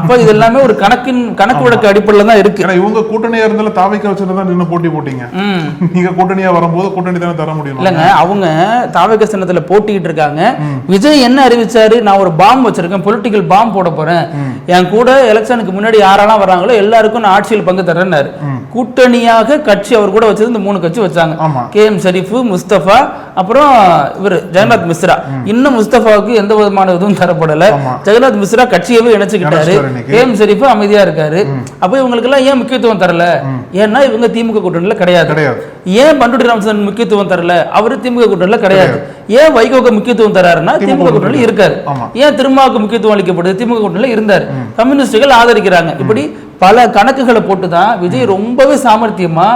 அப்ப இது எல்லாமே ஒரு கணக்கு வழக்கு அடிப்படையில தான் இருக்கு. இவங்க கூட்டணியா இருந்தாலும் தாவைக்கா வச்சிருந்தா நின்னு போட்டி போட்டீங்க. நீங்க கூட்டணியா வரும்போது கூட்டணி தானே தர முடியும். இல்லங்க, அவங்க தாவைக்கா சின்னத்துல போட்டிட்டு இருக்காங்க. விஜய் என்ன அறிவிச்சாரு, நான் ஒரு பாம் வச்சிருக்கேன், பொலிட்டிக்கல் பாம் போட போறேன், என் கூட எலெக்ஷனுக்கு முன்னாடி யாரெல்லாம் வர்றாங்களோ எல்லாருக்கும் நான் ஆட்சியில் பங்கு தரேன்னாரு. கூட்டணியாக கட்சி அவர் கூட வச்சது இந்த 3 கட்சி வச்சாங்க. KM ஷெரீஃப், முஸ்தபா, அப்புறம் இவர் ஜெகநாத் மிஸ்ரா. இன்னும் முஸ்தபாவுக்கு எந்த விதமான இதுவும் தரப்படல. ஜெகநாத் மிஸ்ரா கட்சியவே இணைச்சுக்கிட்டாரு. KM ஷெரீஃப் அமைதியா இருக்காரு. அப்ப இவங்களுக்கு ஏன் முக்கியத்துவம் தரல? ஏன்னா இவங்க திமுக கூட்டணியில கிடையாது. ஏன் பண்ருட்டி ராமச்சந்திரன் முக்கியத்துவம் தரல? அவரு திமுக கூட்டணியில கிடையாது. ஏன் வைகோக்கு முக்கியத்துவம் தராருன்னா திமுக கூட்டணியில இருக்காரு. ஏன் திருமாவுக்கு முக்கியத்துவம் அளிக்கப்படுது? திமுக கூட்டணியில இருந்தாரு. கம்யூனிஸ்டுகள் ஆதரிக்கிறாங்க. இப்படி பல கணக்குகளை போட்டுதான் விஜய் ரொம்பவே சாமர்த்தியமா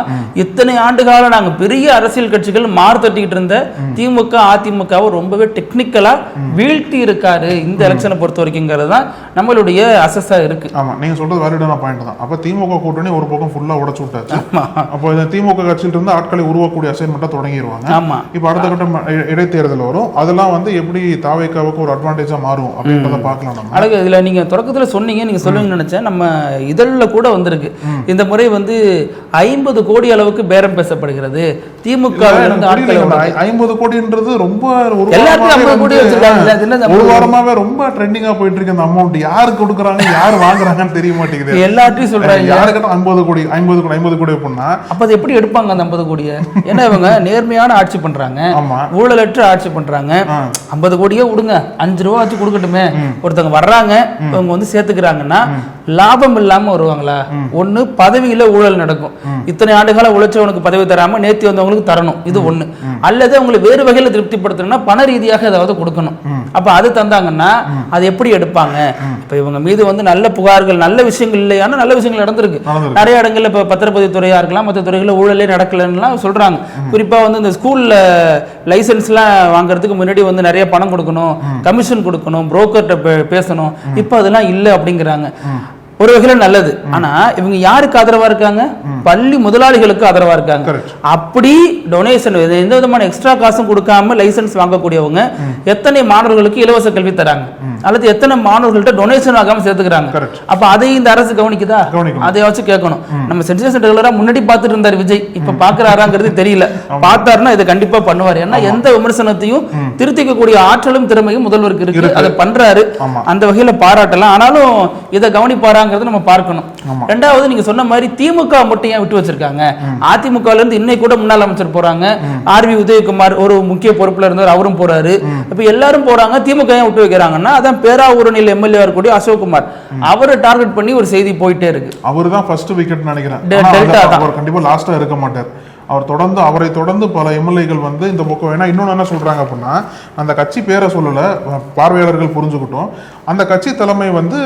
இத்தனை ஆண்டு காலம் நாங்க பெரிய அரசியல் கட்சிகள் மார்த்தட்டிக்கிட்டு இருந்த திமுக அதிமுகவை ரொம்பவே டெக்னிக்கலா வீழ்த்தி இருக்காரு இந்த எலெக்ஷனை பொறுத்த வரைக்கும்ங்கிறது தான் நம்மளுடைய அசஸா இருக்கு. ஆமா, நீங்க சொல்றது வேலிடான பாயிண்ட் தான். அப்ப திமுக கூட்டணி ஒரு பக்கம் ஃபுல்லா உடைச்சு விட்டாச்சு. அப்போ இந்த திமுக கட்சியில இருந்து ஆட்களை உருவாக்கக்கூடிய அசைன்மெண்ட்டை தொடங்கிடுவாங்க. ஆமா, இப்ப அடுத்த கட்டம் இடைத்தேர்தல் வரும். அதெல்லாம் வந்து எப்படி தாவேக்காவுக்கு ஒரு அட்வான்டேஜா மாறும் அப்படின்றத பார்க்கலாம். நம்ம அழகு இதுல நீங்க தொடக்கத்துல சொன்னீங்க, நீங்க சொல்லுங்க நினைச்சேன். நம்ம இதழ் கூட வந்திருக்கு இந்த முறை வந்து 50 கோடி அளவுக்கு பேரம் பேசப்படுகிறது. திமுக 50 கோடின்றது ரொம்ப ஒரு வாரமாவே ரொம்ப ட்ரெண்டிங்கா போயிட்டு இருக்கு. அந்த அமௌண்ட் யாரு கொடுக்குறாங்க யாரு வாங்குறாங்கன்னு தெரிய மாட்டேங்குது. எல்லாத்தையும் சொல்றாங்க யாருக்கிட்ட 50 கோடி பண்ணா அப்ப அது எப்படி எடுப்பாங்க அந்த 50 கோடியை? ஏன்னா இவங்க நேர்மையான ஆட்சி பண்றாங்க, ஊழலற்ற ஆட்சி பண்றாங்க. 50 கோடியே விடுங்க, 5 ரூபா வச்சு கொடுக்கட்டுமே. ஒருத்தவங்க வர்றாங்க, இவங்க வந்து சேர்த்துக்கிறாங்கன்னா லாபம் இல்லாம வருவாங்களா? ஒண்ணு பதவியில ஊழல் நடக்கும். இத்தனை ஆண்டுகால உழைச்சவனுக்கு பதவி தராம நேத்தி வந்தவங்களுக்கு தரணும், இது ஒண்ணு. அல்லது அவங்களை வேறு வகையில திருப்திப்படுத்தணும்னா பண ரீதியாக ஏதாவது கொடுக்கணும். அப்ப அது தந்தாங்கன்னா அது எப்படி எடுப்பாங்க? இப்ப இவங்க மீது வந்து நல்ல புகார்கள், நல்ல விஷயங்கள் இல்லையான நல்ல விஷயங்கள் நடந்திருக்கு. நிறைய இடங்கள்ல இப்ப பத்திரப்பதிவு துறையா இருக்கலாம், மற்ற துறைகளில் ஊழலே நடக்கலன்னு சொல்றாங்க. குறிப்பா வந்து இந்த ஸ்கூல்ல லைசன்ஸ் எல்லாம் வாங்குறதுக்கு முன்னாடி வந்து நிறைய பணம் கொடுக்கணும், கமிஷன் கொடுக்கணும், புரோக்கர்கிட்ட பேசணும். இப்ப அதெல்லாம் இல்லை அப்படிங்கிறாங்க. ஒரு வகையில நல்லது. ஆனா இவங்க யாருக்கு ஆதரவா இருக்காங்க? பள்ளி முதலாளிகளுக்கு ஆதரவா இருக்காங்க. அப்படி டொனேஷன் எந்த விதமான எக்ஸ்ட்ரா காசும் கொடுக்காம லைசன்ஸ் வாங்கக்கூடியவங்க எத்தனை மாணவர்களுக்கு இலவச கல்வி தராங்க, அல்லது எத்தனை மாணவர்கள்ட்ட டொனேஷன் ஆகாம சேர்த்துக்கிறாங்க. அப்ப அதை இந்த அரசு கவனிக்குதா? அதை வச்சு கேட்கணும். நம்ம சென்சேஷன் ரெகுலரா முன்னாடி பார்த்துட்டு இருந்தார் விஜய், இப்ப பாக்குறாராங்கிறது தெரியல. பார்த்தாருன்னா இதை கண்டிப்பா பண்ணுவார். ஏன்னா எந்த விமர்சனத்தையும் திருத்திக்கக்கூடிய ஆற்றலும் திறமையும் முதல்வருக்கு இருக்கு, அதை பண்றாரு. அந்த வகையில பாராட்டலாம். ஆனாலும் இதை கவனிப்பாராங்க நம்ம பார்க்கணும். இரண்டாவது, நீங்க சொன்ன மாதிரி திமுக மட்டும் ஏன் விட்டு வச்சிருக்காங்க? அதிமுகல இருந்து இன்னைக்கு கூட முன்னாள் அமைச்சர் போறாங்க, RV உதயகுமார் ஒரு முக்கிய பொறுப்புல இருந்தார், அவரும் போறாரு. இப்ப எல்லாரும் போறாங்க, திமுக ஏன் விட்டு வைக்கிறாங்கன்னா அதான் பேராவூரணியில் MLA இருக்கக்கூடிய அசோக்குமார், அவரை டார்கெட் பண்ணி ஒரு செய்தி போயிட்டே இருக்கு. அவரு தான் ஃபர்ஸ்ட் விக்கெட் நினைக்கிறேன். கண்டிப்பா லாஸ்டா இருக்க மாட்டார். அவரை தொடர்ந்து பல எம்எல்ஏக்கள் வந்து இந்த பக்கம். ஏன்னா இன்னொன்று என்ன சொல்றாங்க அப்படின்னா, அந்த கட்சி பேரை சொல்லல, பார்வையாளர்கள் புரிஞ்சுக்கிட்டோம், அந்த கட்சி தலைமை வந்து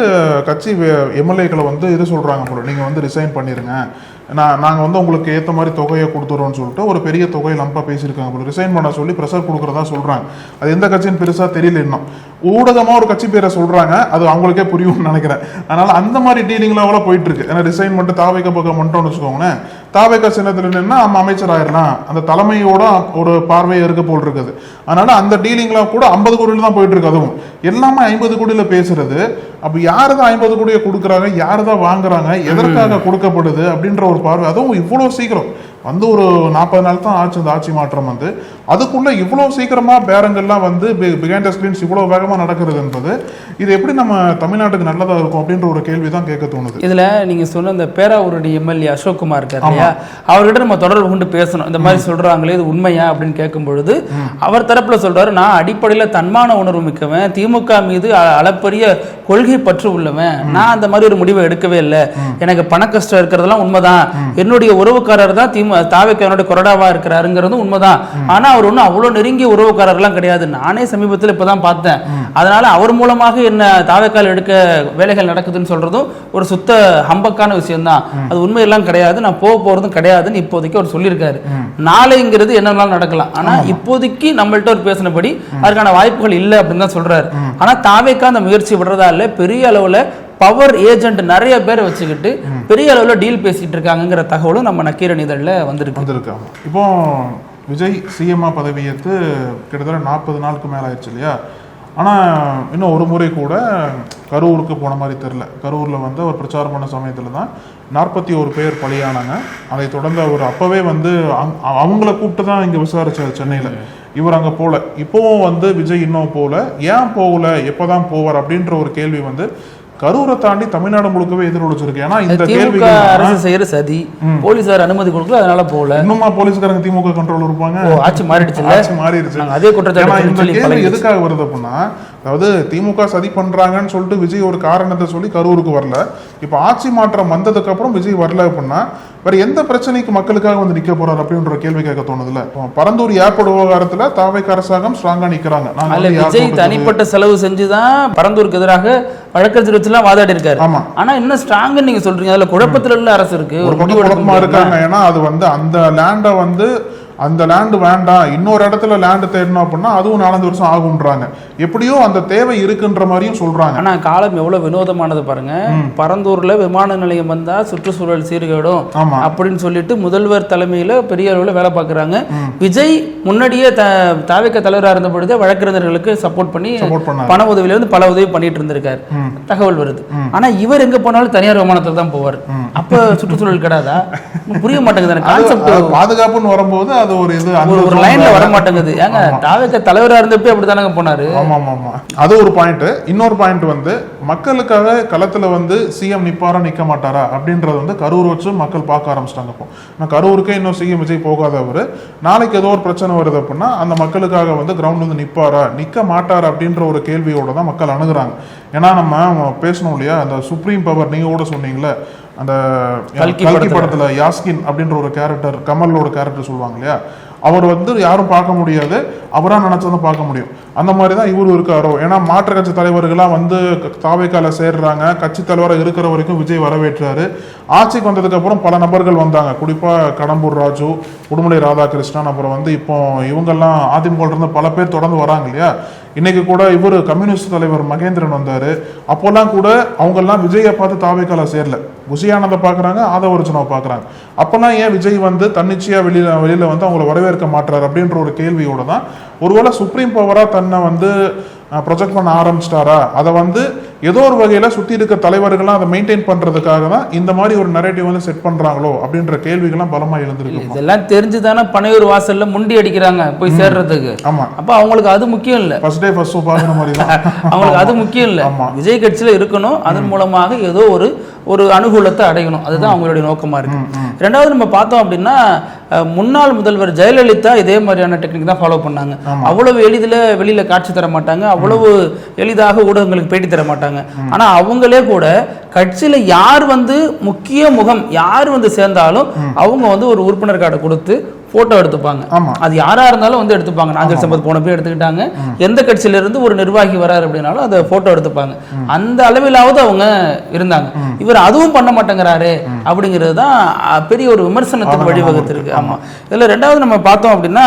கட்சி எம்எல்ஏக்களை வந்து இது சொல்றாங்க போல, நீங்க வந்து ரிசைன் பண்ணிருங்க, நாங்கள் வந்து உங்களுக்கு ஏற்ற மாதிரி தொகையை கொடுத்துறோம்னு சொல்லிட்டு ஒரு பெரிய தொகையை லம்பா பேசியிருக்காங்க போல. ரிசைன் பண்ண சொல்லி ப்ரெஷர் கொடுக்குறதா சொல்றாங்க. அது எந்த கட்சின்னு பெருசா தெரியல இன்னும். ஊடகமாக ஒரு கட்சி பேரை சொல்றாங்க, அது அவங்களுக்கே புரியும்னு நினைக்கிறேன். அதனால அந்த மாதிரி டீலிங்லாம் அவ்வளோ போயிட்டு இருக்கு. ஏன்னா ரிசைன் பண்ணிட்டு தாவேக்கா பக்கம் மட்டும்னு வச்சுக்கோங்களேன், தாவேக்கா சின்னத்தில் நின்னா நம்ம அமைச்சர் ஆயிடலாம், அந்த தலைமையோட ஒரு பார்வையை இருக்க போல் இருக்குது. அதனால அந்த டீலிங்லாம் கூட 50 கோடியில் தான் போயிட்டு இருக்கு. அதுவும் எல்லாமே 50 கோடியில் பேசுறது. அப்போ யாரு தான் 50 கோடியை கொடுக்குறாங்க, யாரு தான் வாங்குறாங்க, எதற்காக கொடுக்கப்படுது அப்படின்ற ஒரு பார்வை. அதுவும் இவ்வளோ சீக்கிரம் வந்து ஒரு 40 நாள் தான் ஆச்சு அந்த ஆட்சி மாற்றம் வந்து, அதுக்குள்ள இவ்வளோ சீக்கிரமா பேரங்கள்லாம் வந்து பிஹைண்ட் த ஸ்கிரீன்ஸ் இவ்வளோ வேகமாக நடக்கிறது என்பது இது எப்படி நம்ம தமிழ்நாட்டுக்கு நல்லதாக இருக்கும் அப்படின்ற ஒரு கேள்வி தான் கேட்க தோணுது. இதில் நீங்கள் சொன்ன இந்த பேராவூருடைய எம்எல்ஏ அசோக் குமார் இருக்கார் இல்லையா, அவர்கிட்ட நம்ம தொடர்பு கொண்டு பேசணும். இந்த மாதிரி சொல்றாங்களே இது உண்மையா அப்படின்னு கேட்கும் பொழுது அவர் தரப்புல சொல்றாரு, நான் அடிப்படையில் தன்மான உணர்வு மிக்கவன், திமுக மீது அளப்பரிய கொள்கை பற்று உள்ளவன், நான் அந்த மாதிரி ஒரு முடிவை எடுக்கவே இல்லை, எனக்கு பண கஷ்டம் இருக்கிறதெல்லாம் உண்மைதான், என்னுடைய உறவுக்காரர் தான் தாவேக்காரனுடைய கொறடாவா இருக்கிறாருங்கிறது உண்மைதான், ஆனா அவர் ஒன்றும் அவ்வளோ நெருங்கிய உறவுக்காரர்லாம் கிடையாது, நானே சமீபத்தில் இப்பதான் பார்த்தேன், அதனால அவர் மூலமாக என்ன தாவேக்கால் எடுக்க வேலைகள் நடக்குதுன்னு சொல்றதும் ஒரு சுத்த ஹம்பக்கான விஷயம் தான், அது உண்மையெல்லாம் கிடையாது, நான் போறதும் கிடையாதுன்னு இப்போதைக்கு அவர் சொல்லியிருக்காரு. நாளைங்கிறது என்னெல்லாம் நடக்கலாம், ஆனா இப்போதைக்கு நம்மள்ட்ட ஒரு பேசினபடி அதுக்கான வாய்ப்புகள் இல்லை அப்படின்னு தான் சொல்றாரு. ஆனா தாவேக்கா அந்த முயற்சி விடுறதா இல்லை, பெரிய அளவுல பவர் ஏஜென்ட் நிறைய பேரை வச்சுக்கிட்டு பெரிய அளவில் டீல் பேசிட்டு இருக்காங்கிற தகவலும் நம்ம நக்கீரன் இதழில் வந்திருக்காங்க. இப்போ விஜய் சிஎம்ஆ பதவியேற்று கிட்டத்தட்ட 40 நாளுக்கு மேலே ஆயிடுச்சு இல்லையா. ஆனால் இன்னும் ஒரு முறை கூட கரூருக்கு போன மாதிரி தெரில. கரூரில் வந்து அவர் பிரச்சாரம் பண்ண சமயத்தில் தான் 41 பேர் பலியானாங்க. அதை தொடர்ந்து அவர் அப்போவே வந்து அவங்கள கூப்பிட்டு தான் இங்கே விசாரிச்சார் சென்னையில். இவர் அங்கே போகல. இப்போவும் வந்து விஜய் இன்னும் போகல. ஏன் போகல, எப்போ தான் போவார் அப்படின்ற ஒரு கேள்வி வந்து கரூரை தாண்டி தமிழ்நாடு முழுக்கவே எதிரொலிச்சிருக்கு. ஏன்னா இந்த கேள்வி அரசு செய்யற சதி, போலீசார் அனுமதி கொடுக்கல, அதனால போகல. இன்னுமா போலீஸ்காரங்க திமுக கண்ட்ரோல் இருப்பாங்க? ஆட்சி மாறிடுச்சு, ஆட்சி மாறிடுச்சு. அதே குற்றச்சாட்டு இந்த கேள்வி எதுக்காக வருது அப்படின்னா, அதாவது திமுக சதி பண்றாங்கன்னு சொல்லிட்டு விஜய் ஒரு காரணத்தை சொல்லி கரூருக்கு வரல. இப்ப ஆட்சி மாற்றம் வந்ததுக்கு அப்புறம் விஜய் வரல அப்படின்னா வேற எந்த பிரச்சனைக்கு மக்களுக்காக வந்து நிக்க போறாரு அப்படின்ற கேள்வி கேட்க தோணுதுல. பரந்தூர் ஏர்போர்ட் விவகாரத்துல தாவேக்கா அரசாங்கம் ஸ்ட்ராங்கா நிக்கிறாங்க. விஜய் தனிப்பட்ட செலவு செஞ்சுதான் பரந்தூருக்கு எதிராக வழக்கறிஞர் வச்சுலாம் வாதாடி இருக்காரு. ஆனா இன்னும் ஸ்ட்ராங்னு நீங்க சொல்றீங்க, அதுல குழப்பத்துல உள்ள அரசு இருக்கு, ஒரு குழப்பமா இருக்காங்க. ஏன்னா அது வந்து அந்த லேண்டை வந்து அந்த லேண்டு வேண்டாம், இன்னொரு இடத்துல லேண்டு தேடணும் அப்படின்னா அதுவும் 4 வருஷம் ஆகுன்றாங்க. எப்படியோ அந்த தேவை இருக்குன்ற மாதிரியும் சொல்றாங்க. ஆனா காலம் எவ்வளவு வினோதமானது பாருங்க. பரந்தூர்ல விமான நிலையம் வந்தா சுற்றுச்சூழல் சீர்கேடும் அப்படின்னு சொல்லிட்டு முதல்வர் தலைமையில பெரிய அளவுல வேலை பார்க்கறாங்க. விஜய் முன்னாடியே தாவேக்கா தலைவராக இருந்த பொழுது வழக்கறிஞர்களுக்கு சப்போர்ட் பண்ணி பண உதவியில இருந்து பல உதவி பண்ணிட்டு இருந்திருக்காரு, தகவல் வருது. ஆனா இவர் எங்க போனாலும் தனியார் விமானத்துல தான் போவார். அப்ப சுற்றுச்சூழல் கிடையாதா? புரிய மாட்டேங்குது கான்செப்ட். பாதுகாப்புன்னு வரும்போது அது ஒரு இது ஒரு லைன்ல வர மாட்டேங்குது. ஏங்க தாவேக்கா தலைவரா இருந்தப்ப அப்படிதானங்க போனாரு. ஆமா ஆமா, அது ஒரு பாயிண்ட். இன்னொரு பாயிண்ட் வந்து மக்களுக்காக களத்துல வந்து சிஎம் நிப்பாரா நிக்க மாட்டாரா அப்படின்றது வந்து கரூர் வச்சு மக்கள் பார்க்க ஆரம்பிச்சிட்டாங்க. இப்போ கரூருக்கே இன்னும் சிஎம் விஜய் போகாதவர், நாளைக்கு ஏதோ ஒரு பிரச்சனை வருது அப்படின்னா அந்த மக்களுக்காக வந்து கிரவுண்ட் வந்து நிப்பாரா நிக்க மாட்டாரா அப்படின்ற ஒரு கேள்வியோட தான் மக்கள் அணுகுறாங்க. ஏன்னா நம்ம பேசணும் இல்லையா, அந்த சுப்ரீம் பவர் நீங்க கூட சொன்னீங்களே, அந்த கல்கி படத்துல யாஸ்கின் அப்படின்ற ஒரு கேரக்டர், கமலோட கேரக்டர் சொல்லுவாங்க இல்லையா, அவர் வந்து யாரும் பார்க்க முடியாது, அவரா நினைச்சதான் பார்க்க முடியும். அந்த மாதிரி தான் இவரு இருக்காரோ. ஏன்னா மாற்று கட்சி தலைவர்கள்லாம் வந்து தாவேக்கால சேர்றாங்க, கட்சி தலைவராக இருக்கிற வரைக்கும் விஜய் வரவேற்றாரு. ஆட்சிக்கு வந்ததுக்கு அப்புறம் பல நபர்கள் வந்தாங்க, குறிப்பா கடம்பூர் ராஜு, உடுமலை ராதாகிருஷ்ணன், அப்புறம் வந்து இப்போ இவங்கெல்லாம் அதிமுக இருந்து பல பேர் தொடர்ந்து வராங்க இல்லையா. இன்னைக்கு கூட இவர் கம்யூனிஸ்ட் தலைவர் மகேந்திரன் வந்தாரு. அப்போல்லாம் கூட அவங்கெல்லாம் விஜயை பார்த்து தாவேக்கால சேரல, புஷியானதை பார்க்குறாங்க, ஆதவர்ஜனாவை பார்க்குறாங்க. அப்போல்லாம் ஏன் விஜய் வந்து தன்னிச்சையா வெளியில வந்து அவங்களை வரவேற்க மாட்டார் அப்படின்ற ஒரு கேள்வியோட தான் ஒருவேளை சுப்ரீம் பவரா தன்னை வந்து ப்ரொஜெக்ட் பண்ண ஆரம்பிச்சிட்டாரா, அதை வந்து ஏதோ ஒரு வகையில சுத்தி இருக்க தலைவர்கள்லாம் அதை மெயின்டைன் பண்றதுக்காக தான் இந்த மாதிரி ஒரு நரேட்டிவ் வந்து செட் பண்றாங்களோ அப்படின்ற கேள்விகள்லாம் பலமா எழுந்திருக்கு. இதெல்லாம் தெரிஞ்சுதானே பனையூர் வாசல்ல முண்டி அடிக்கிறாங்க போய் சேர்றதுக்கு. ஆமா, அப்ப அவங்களுக்கு அது முக்கியம் இல்ல, ஃபர்ஸ்ட் டே ஃபர்ஸ்ட் ஷோ பாக்குற மாதிரி தான் அவங்களுக்கு அது முக்கியம் இல்ல. விஜய் கட்சியில இருக்கணும், அதன் மூலமாக ஏதோ ஒரு ஒரு அனுகூலத்தை அடையணும். அதுதான் அவங்களுடைய நோக்கமா இருக்கு. ரெண்டாவது நம்ம பார்த்தோம் அப்படின்னா முன்னாள் முதல்வர் ஜெயலலிதா இதே மாதிரியான டெக்னிக் தான் ஃபாலோ பண்ணாங்க. அவ்வளவு எளிதில் வெளியில காட்சி தர மாட்டாங்க, அவ்வளவு எளிதாக ஊடகங்களுக்கு பேட்டி தர மாட்டாங்க. ஆனா அவங்களே கூட கட்சியில யார் வந்து முக்கிய முகம் யார் வந்து சேர்ந்தாலும் அவங்க வந்து ஒரு உறுப்பினர் கார்டை கொடுத்து போட்டோ எடுத்துப்பாங்க. அது யாரா இருந்தாலும் வந்து எடுத்துப்பாங்க. நாஞ்சல் சம்பத் போன போய் எடுத்துக்கிட்டாங்க. எந்த கட்சியில இருந்து ஒரு நிர்வாகி வராரு அப்படின்னாலும் அதை போட்டோ எடுத்துப்பாங்க. அந்த அளவிலாவது அவங்க இருந்தாங்க. இவர் அதுவும் பண்ண மாட்டேங்கிறாரு அப்படிங்கிறது தான் பெரிய ஒரு விமர்சனத்துக்கு வழிவகுத்திருக்கு. ஆமா, இதுல ரெண்டாவது நம்ம பார்த்தோம் அப்படின்னா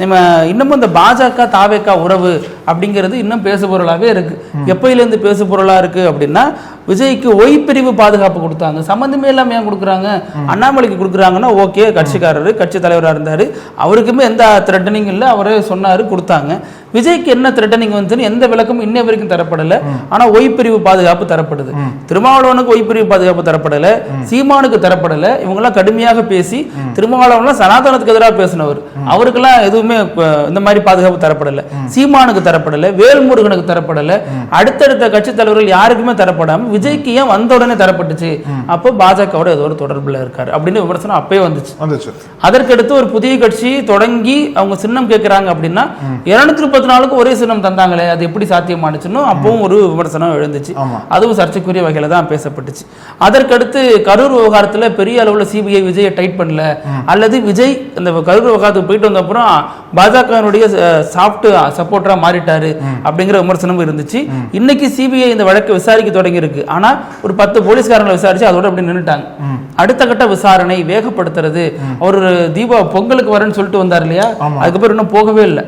நம்ம இன்னமும் இந்த பாஜக தாவேகா உறவு அப்படிங்கிறது இன்னும் பேசு பொருளாகவே இருக்கு. எப்பயிலேருந்து பேசு பொருளா இருக்கு அப்படின்னா விஜய்க்கு ஒய் பிரிவு பாதுகாப்பு கொடுத்தாங்க. சம்பந்தமே இல்லாம ஏன் கொடுக்குறாங்க? அண்ணாமலைக்கு கொடுக்குறாங்கன்னா ஓகே, கட்சிக்காரரு கட்சி தலைவராக இருந்தாரு, அவருக்குமே எந்த த்ரெட்டனிங் இல்லை, அவரே சொன்னாரு கொடுத்தாங்க. விஜய்க்கு என்ன த்ரெட்டனிங் வந்துன்னு எந்த விளக்கமும் இன்ன வரைக்கும் தரப்படலை. ஆனா ஒய் பிரிவு பாதுகாப்பு தரப்படுது. திருமாவளவனுக்கு ஒய் பிரிவு பாதுகாப்பு தரப்படலை, சீமானுக்கு தரப்படலை. இவங்கெல்லாம் கடுமையாக பேசி திருமாவளவன்லாம் சனாதனத்துக்கு எதிராக பேசினவர், அவருக்கெல்லாம் எதுவுமே இந்த மாதிரி பாதுகாப்பு தரப்படலை. சீமானுக்கு தரப்படலை, வேல்முருகனுக்கு தரப்படலை, அடுத்தடுத்த கட்சி தலைவர்கள் யாருக்குமே தரப்படாம விஜய்க்கு ஏன் வந்த உடனே தரப்பட்டுச்சு? அப்போ பாஜகவோட ஏதோ ஒரு தொடர்புல இருக்காரு அப்படின்னு விமர்சனம் அப்பயே வந்துச்சு. அதற்கடுத்து ஒரு புதிய கட்சி தொடங்கி அவங்க சின்னம் கேட்கிறாங்க அப்படின்னா 234க்கு ஒரே சின்னம் தந்தாங்களே, அது எப்படி சாத்தியமானுச்சுன்னு அப்பவும் ஒரு விமர்சனம் எழுந்துச்சு. அதுவும் சர்ச்சைக்குரிய வகையில தான் பேசப்பட்டுச்சு. அதற்கடுத்து கரூர் விவகாரத்துல பெரிய அளவுல சிபிஐ விஜயை டைட் பண்ணல, அல்லது விஜய் இந்த கரூர் விவகாரத்துக்கு போயிட்டு வந்த அப்புறம் பாஜகனுடைய சாஃப்ட் சப்போர்ட்டரா மாறிட்டாரு அப்படிங்கிற விமர்சனமும் இருந்துச்சு. இன்னைக்கு சிபிஐ இந்த வழக்கை விசாரிக்க தொடங்கி இருக்கு. ஆனா ஒரு 10 போலீஸ்காரங்களை விசாரிச்சு அதோட அப்படி நின்னுட்டாங்க. அடுத்த கட்ட விசாரணை வேகப்படுத்துறது. ஒரு தீபா பொங்கலுக்கு வரேன்னு சொல்லிட்டு வந்தார் இல்லையா, அதுக்கப்புறம் இன்னும் போகவே இல்லை.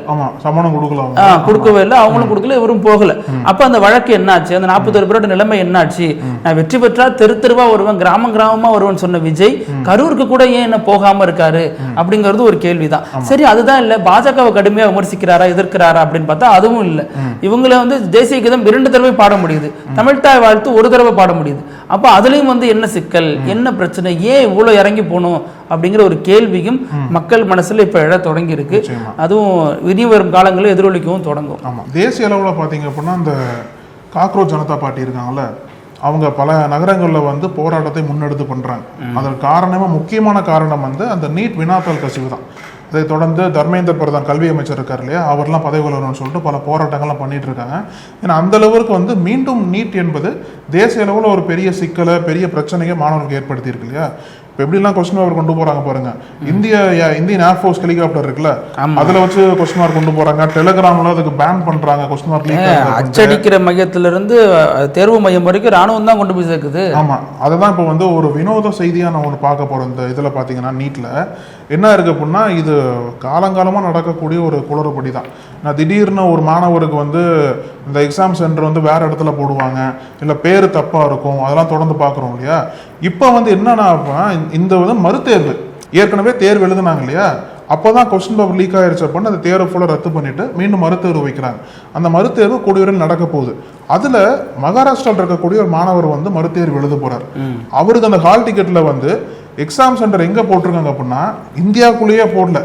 கொடுக்கவே இல்லை, அவங்களும் கொடுக்கல, இவரும் போகல. அப்ப அந்த வழக்கு என்னாச்சு? அந்த 41 பேரோட நிலைமை என்னாச்சு? நான் வெற்றி பெற்றா தெரு தெருவா வருவேன், கிராமமா வருவேன் சொன்ன விஜய் கரூருக்கு கூட ஏன் என்ன போகாம இருக்காரு அப்படிங்கிறது ஒரு கேள்விதான். சரி, அதுதான் இல்ல பாஜகவை கடுமையா விமர்சிக்கிறாரா எதிர்க்கிறாரா அப்படின்னு பார்த்தா அதுவும் இல்லை. இவங்களை வந்து தேசிய கீதம் 2 தடவை பாட முடியுது, தமிழ்தாய் வாழ்த்து 1 தடவை பாட முடியுது. அப்ப அதுலயும் வந்து என்ன சிக்கல், என்ன பிரச்சனை, ஏன் இவ்வளவு இறங்கி போகணும் அப்படிங்கிற ஒரு கேள்வியும் மக்கள் மனசுல இப்ப எழ தொடங்கி இருக்கு. அதுவும் இனி வரும் காலங்களில் எதிரொலிக்கவும் தொடங்கும். ஆமா, தேசிய அளவுல பாத்தீங்க அப்படின்னா இந்த காக்ரோச் ஜனதா பார்ட்டி இருக்காங்கல்ல, அவங்க பல நகரங்களில் வந்து போராட்டத்தை முன்னெடுத்து பண்றாங்க. அதற்கு காரணமா முக்கியமான காரணம் வந்து அந்த நீட் வினாத்தாள் கசிவு தான். அதை தொடர்ந்து தர்மேந்திர பிரதான் கல்வி அமைச்சர் இருக்கார் இல்லையா, அவர்லாம் பதவி விலகணும்னு சொல்லிட்டு பல போராட்டங்கள்லாம் பண்ணிட்டு இருக்காங்க. ஏன்னா அந்த அளவுக்கு வந்து மீண்டும் நீட் என்பது தேசிய அளவில் ஒரு பெரிய சிக்கலை பெரிய பிரச்சனையை மாணவர்களுக்கு ஏற்படுத்தி இருக்கு இல்லையா. இப்போ எப்படிலாம் கொஸ்டின் மார்க் கொண்டு போறாங்க பாருங்க. இந்தியன் ஏர்ஃபோர்ஸ் ஹெலிகாப்டர் இருக்குல்ல, அதுல வச்சு கொஸ்டின் மார்க் கொண்டு போறாங்க. டெலிகிராம்ல அதுக்கு பேன் பண்றாங்க கொஸ்டின் மார்க். அச்சடிக்கிற மையத்துல இருந்து தேர்வு மையம் வரைக்கும் ராணுவம் தான் கொண்டு போய் சேர்க்குது. ஆமா, அதுதான் இப்போ வந்து ஒரு வினோத செய்தியா நம்ம ஒன்று பார்க்க போறோம். இந்த இதுல பாத்தீங்கன்னா நீட்ல என்ன இருக்கு அப்படின்னா, இது காலங்காலமா நடக்கக்கூடிய ஒரு குளறுபடி தான். நான் திடீர்னு ஒரு மாணவருக்கு வந்து இந்த எக்ஸாம் சென்டர் வந்து வேற இடத்துல போடுவாங்க, இல்ல பேரு தப்பா இருக்கும், அதெல்லாம் தொடர்ந்து பாக்குறோம் இல்லையா. இப்போ வந்து என்னன்னா இந்த வந்து மறுதேர்வு ஏற்கனவே தேர்வு எழுதுனாங்க இல்லையா, அப்போதான் கொஸ்டின் பேப்பர் லீக் ஆயிருச்சு அப்படின்னு அந்த தேர்வு ஃபுல்லாக ரத்து பண்ணிட்டு மீண்டும் மறுதேர்வு வைக்கிறாங்க. அந்த மறுதேர்வு கூடியவரை நடக்க போகுது. அதுல மகாராஷ்டிராவில் இருக்கக்கூடிய ஒரு மாணவர் வந்து மறுதேர்வு எழுத போறாரு. அவருக்கு அந்த ஹால் டிக்கெட்ல வந்து எக்ஸாம் சென்டர் எங்க போட்டிருக்காங்க அப்படின்னா இந்தியாக்குள்ளேயே போடல,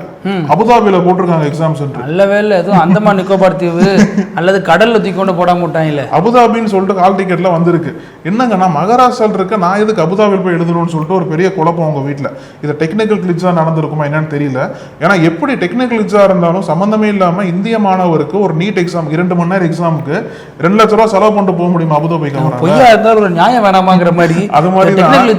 அபுதாபியில போட்டிருக்காங்க எக்ஸாம் சென்டர். நல்ல வேலை, எதுவும் அந்தமான் நிக்கோபார் தீவு அல்லது கடல்ல தூக்கி கொண்டு போடாம விட்டாங்க. அபுதாபின்னு சொல்லிட்டு ஹால் டிக்கெட்ல வந்திருக்கு. என்னங்கன்னா மகாராஷ்டிராவில் இருக்க நான் எதுக்கு அபுதாபியில் போய் எழுதணும்னு சொல்லிட்டு ஒரு பெரிய குழப்பம் அவங்க வீட்டுல. இது டெக்னிக்கல் கிளிச்சா நடந்திருக்குமா என்னன்னு தெரியல. ஏன்னா எப்படி டெக்னிக்கல் கிளிச்சா இருந்தாலும் சம்பந்தமே இல்லாம இந்திய மாணவருக்கு ஒரு நீட் எக்ஸாம் 2 மணி நேரம் எக்ஸாமுக்கு 2 லட்ச ரூபாய் செலவு பண்ணிட்டு போக முடியுமா அபுதாபிக்கு? பொய்யா இருந்தாலும் ஒரு நியாயம் வேணாமாங்கிற மாதிரி. அது மாதிரி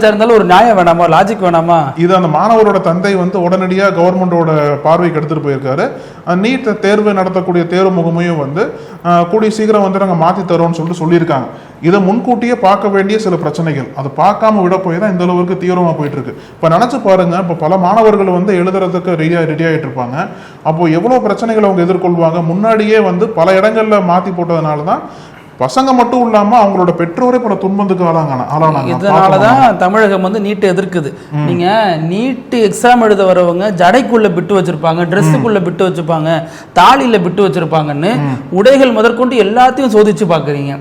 இருந்தாலும் ஒரு நியாயம் வேணாமா, லாஜிக் வேணாமா? இது அந்த மாணவரோட தந்தை வந்து உடனடியா கவர்மெண்டோட பார்வைக்கு எடுத்துட்டு போயிருக்காரு. நீட் தேர்வு நடத்தக்கூடிய தேர்வு முகமையும் வந்து கூடிய சீக்கிரம் வந்து நாங்கள் மாற்றி தரோம்னு சொல்லிட்டு சொல்லியிருக்காங்க. இதை முன்கூட்டியே பார்க்க வேண்டிய சில பிரச்சனைகள், அதை பார்க்காம விட போய் தான் இந்த அளவுக்கு தீவிரமாக போயிட்டு இருக்கு. இப்போ நினைச்சு பாருங்க, இப்போ பல மாணவர்கள் வந்து எழுதுறதுக்கு ரெடி ஆகிட்டு இருப்பாங்க. அப்போ எவ்வளோ பிரச்சனைகள் அவங்க எதிர்கொள்வாங்க. முன்னாடியே வந்து பல இடங்கள்ல மாற்றி போட்டதுனால தான் பசங்க மட்டும் இல்லாம அவங்களோட பெற்றோரே பல துன்பத்துக்கு ஆளானாங்க. இதனாலதான் தமிழகம் வந்து நீட்டை எதிர்க்குது. நீங்க நீட் எக்ஸாம் எழுத வரவங்க ஜடைக்குள்ள பிட்டு வச்சிருப்பாங்க, ட்ரெஸ்ஸுக்குள்ள பிட்டு வச்சிருப்பாங்க, தாலியில பிட்டு வச்சிருப்பாங்கன்னு உடைகள் முதற்கொண்டு எல்லாத்தையும் சோதிச்சு பாக்குறீங்க.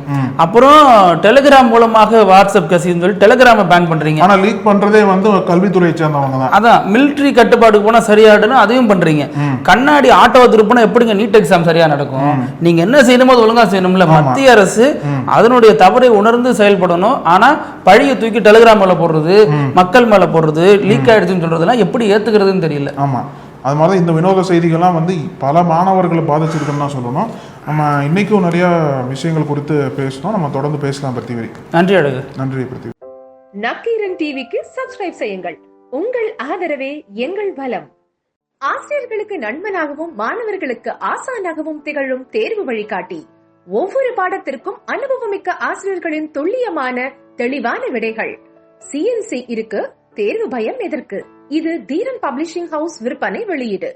அப்புறம் டெலிகிராம் மூலமாக வாட்ஸ்அப் கசின்னு சொல்லி டெலிகிராம பேன் பண்றீங்க. ஆனா லீக் பண்றதே வந்து கல்வித்துறையை சேர்ந்தவங்க தான். அதான் மிலிட்டரி கட்டுப்பாடு போனா சரியாடுன்னு அதையும் பண்றீங்க. கண்ணாடி ஆட்டோ திருப்பினா எப்படிங்க நீட் எக்ஸாம் சரியா நடக்கும்? நீங்க என்ன செய்யணுமோ அது ஒழுங்கா செய்யணும்ல. மத்திய அரசு அரசு அதனுடைய தவறை உணர்ந்து செயல்படணும். ஆனா பழிய தூக்கி டெலிகிராம் மேல போடுறது, மக்கள் மேல போடுறது, லீக் ஆயிடுச்சுன்னு சொல்றதெல்லாம் எப்படி ஏத்துக்கிறதுன்னு தெரியல. ஆமா, அது மாதிரி இந்த வினோத செய்திகள்லாம் வந்து பல மாணவர்களை பாதிச்சிருக்குன்னு தான் சொல்லணும். நம்ம இன்னைக்கும் நிறைய விஷயங்கள் குறித்து பேசணும். நம்ம தொடர்ந்து பேசலாம் பிருத்திவி. நன்றி அழகு. நன்றி பிருத்திவி. நக்கீரன் டிவிக்கு சப்ஸ்கிரைப் செய்யுங்கள். உங்கள் ஆதரவே எங்கள் பலம். ஆசிரியர்களுக்கு நண்பனாகவும் மாணவர்களுக்கு ஆசானாகவும் திகழும் தேர்வு வழிகாட்டி. ஒவ்வொரு பாடத்திற்கும் அனுபவமிக்க ஆசிரியர்களின் துல்லியமான தெளிவான விடைகள். CNC இருக்கு, தேர்வு பயம் எதற்கு? இது தீரன் பப்ளிஷிங் ஹவுஸ் விற்பனை வெளியீடு.